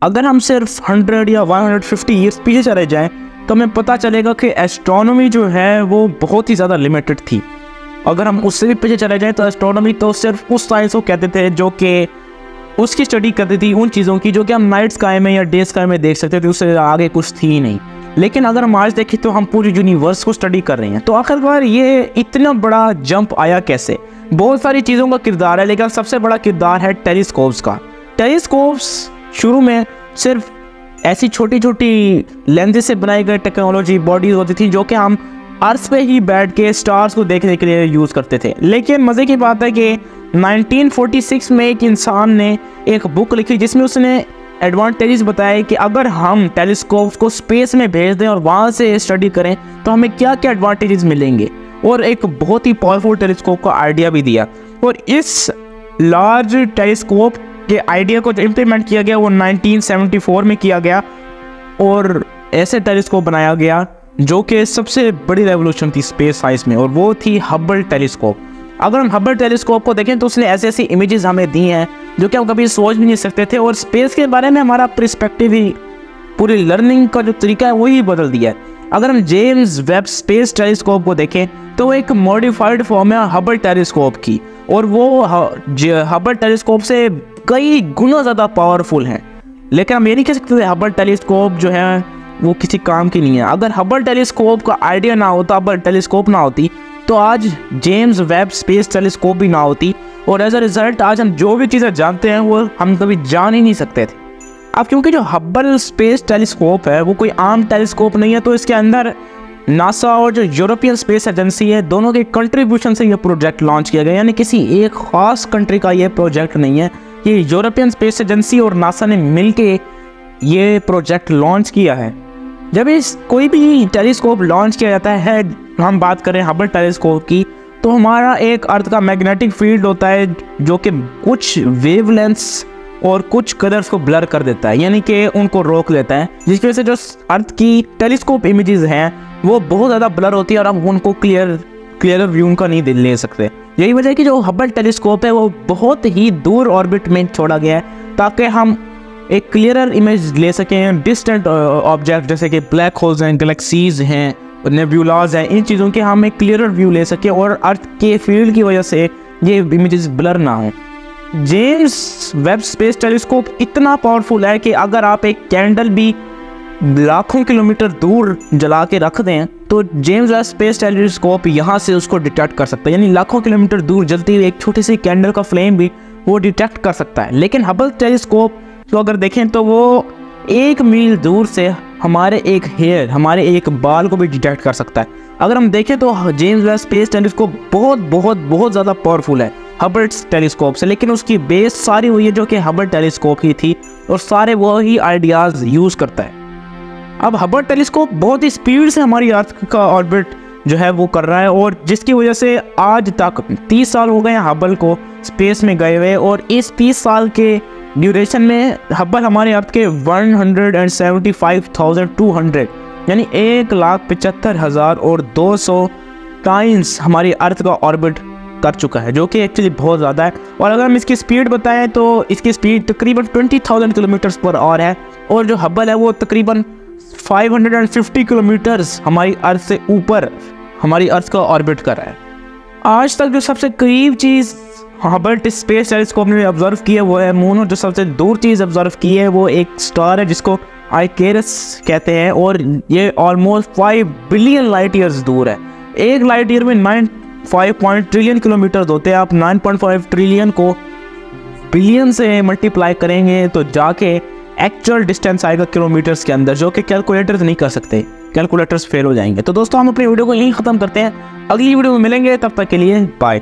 अगर हम सिर्फ 100 या 150 ईयर्स पीछे चले जाएं तो हमें पता चलेगा कि एस्ट्रोनॉमी जो है वो बहुत ही ज़्यादा लिमिटेड थी। अगर हम उससे भी पीछे चले जाएं तो एस्ट्रोनॉमी तो सिर्फ उस साइंस को कहते थे जो कि उसकी स्टडी करती थी उन चीज़ों की जो कि हम नाइट स्काई में या डे स्काई में देख सकते थे, उससे आगे कुछ थी ही नहीं। लेकिन अगर हम आज देखें तो हम पूरी यूनिवर्स को स्टडी कर रहे हैं। तो आखिरकार ये इतना बड़ा जंप आया कैसे? बहुत सारी चीज़ों का किरदार है, लेकिन सबसे बड़ा किरदार है टेलीस्कोप्स का। टेलीस्कोप्स शुरू में सिर्फ ऐसी छोटी छोटी लेंसेज से बनाई गई टेक्नोलॉजी बॉडीज होती थी जो कि हम अर्थ पे ही बैठ के स्टार्स को देखने के लिए यूज़ करते थे। लेकिन मज़े की बात है कि 1946 में एक इंसान ने एक बुक लिखी जिसमें उसने एडवांटेजेस बताए कि अगर हम टेलीस्कोप को स्पेस में भेज दें और वहाँ से स्टडी करें तो हमें क्या क्या एडवांटेजेस मिलेंगे, और एक बहुत ही पावरफुल टेलीस्कोप का आइडिया भी दिया। और इस लार्ज टेलीस्कोप के आइडिया को जो इम्प्लीमेंट किया गया वो 1974 में किया गया, और ऐसे टेलीस्कोप बनाया गया जो कि सबसे बड़ी रेवोल्यूशन थी स्पेस साइंस में, और वो थी हबल टेलीस्कोप। अगर हम हबल टेलीस्कोप को देखें तो उसने ऐसी ऐसी इमेजेस हमें दी हैं जो कि हम कभी सोच भी नहीं सकते थे, और स्पेस के बारे में हमारा पर्सपेक्टिव ही, पूरी लर्निंग का जो तरीका है वही बदल दिया है। अगर हम जेम्स वेब स्पेस टेलीस्कोप को देखें तो वो एक मॉडिफाइड फॉर्म है हबल टेलीस्कोप की, और वो हबल टेलीस्कोप से कई गुना ज़्यादा पावरफुल है। लेकिन हम ये नहीं कह सकते हबल टेलीस्कोप जो है वो किसी काम की नहीं है। अगर हबल टेलीस्कोप का आइडिया ना होता, हबल टेलीस्कोप ना होती, तो आज जेम्स वेब स्पेस टेलीस्कोप भी ना होती, और एज अ रिजल्ट आज हम जो भी चीज़ें जानते हैं वो हम कभी जान ही नहीं सकते थे। अब क्योंकि जो हबल स्पेस टेलीस्कोप है वो कोई आम टेलीस्कोप नहीं है, तो इसके अंदर नासा और जो यूरोपियन स्पेस एजेंसी है दोनों के कंट्रीब्यूशन से ये प्रोजेक्ट लॉन्च किया गया। यानी किसी एक ख़ास कंट्री का ये प्रोजेक्ट नहीं है, ये यूरोपियन स्पेस एजेंसी और नासा ने मिलके ये प्रोजेक्ट लॉन्च किया है। जब इस कोई भी टेलीस्कोप लॉन्च किया जाता है, हम बात करें हबल टेलीस्कोप की, तो हमारा एक अर्थ का मैग्नेटिक फील्ड होता है जो कि कुछ वेवलेंथ्स और कुछ कलर्स को ब्लर कर देता है, यानी कि उनको रोक लेता है, जिसकी वजह से जो अर्थ की टेलीस्कोप इमेजेस हैं वो बहुत ज़्यादा ब्लर होती है और हम उनको क्लियर व्यू उनका नहीं ले सकते। यही वजह है कि जो हबल टेलीस्कोप है वो बहुत ही दूर ऑर्बिट में छोड़ा गया है ताकि हम एक क्लियरर इमेज ले सकें डिस्टेंट ऑब्जेक्ट जैसे कि ब्लैक होल्स हैं, गैलेक्सीज हैं, नेबुलाज हैं, इन चीज़ों के हम एक क्लियरर व्यू ले सकें और अर्थ के फील्ड की वजह से ये इमेजेस ब्लर ना हो। जेम्स वेब स्पेस टेलीस्कोप इतना पावरफुल है कि अगर आप एक कैंडल भी लाखों किलोमीटर दूर जला के रख दें तो जेम्स वेब स्पेस टेलीस्कोप यहाँ से उसको डिटेक्ट कर सकता है। यानी लाखों किलोमीटर दूर जलती हुई एक छोटी सी कैंडल का फ्लेम भी वो डिटेक्ट कर सकता है। लेकिन हबल टेलीस्कोप तो अगर देखें तो वो 1 मील दूर से हमारे एक हेयर, हमारे एक बाल को भी डिटेक्ट कर सकता है। अगर हम देखें तो जेम्स वेब स्पेस टेलीस्कोप बहुत बहुत बहुत ज़्यादा पावरफुल है हबल टेलीस्कोप से, लेकिन उसकी बेस सारी हुई है जो कि हबल टेलीस्कोप ही थी, और सारे वो ही आइडियाज़ यूज़ करता है। अब हबल टेलीस्कोप बहुत ही स्पीड से हमारी अर्थ का ऑर्बिट जो है वो कर रहा है, और जिसकी वजह से आज तक 30 साल हो गए हैं हबल को स्पेस में गए हुए, और इस 30 साल के ड्यूरेशन में हबल हमारे अर्थ के 175,200 यानी 1,75,200 टाइम्स हमारी अर्थ का ऑर्बिट कर चुका है, जो कि एक्चुअली बहुत ज़्यादा है। और अगर हम इसकी स्पीड बताएं तो इसकी स्पीड तकरीबन 20,000 किलोमीटर्स पर आवर है, और जो हबल है वो तकरीबन 550 किलोमीटर्स हमारी अर्थ से ऊपर हमारी अर्थ का ऑर्बिट कर रहा है। आज तक जो सबसे करीब चीज़ हबल स्पेस टेलीस्कोप ने ऑब्जर्व की है वो है मून, और जो सबसे दूर चीज़ ऑब्जर्व की है वो एक स्टार है जिसको आइकेरस कहते हैं, और ये ऑलमोस्ट 5 बिलियन लाइट ईयर्स दूर है। एक लाइट ईयर में 9.5 ट्रिलियन किलोमीटर होते हैं। आप 9.5 ट्रिलियन को बिलियन से मल्टीप्लाई करेंगे तो जाके एक्चुअल डिस्टेंस आएगा किलोमीटर्स के अंदर, जो कि कैलकुलेटर्स नहीं कर सकते, कैलकुलेटर्स फेल हो जाएंगे। तो दोस्तों हम अपनी वीडियो को यहीं ख़त्म करते हैं, अगली वीडियो में मिलेंगे, तब तक के लिए बाय।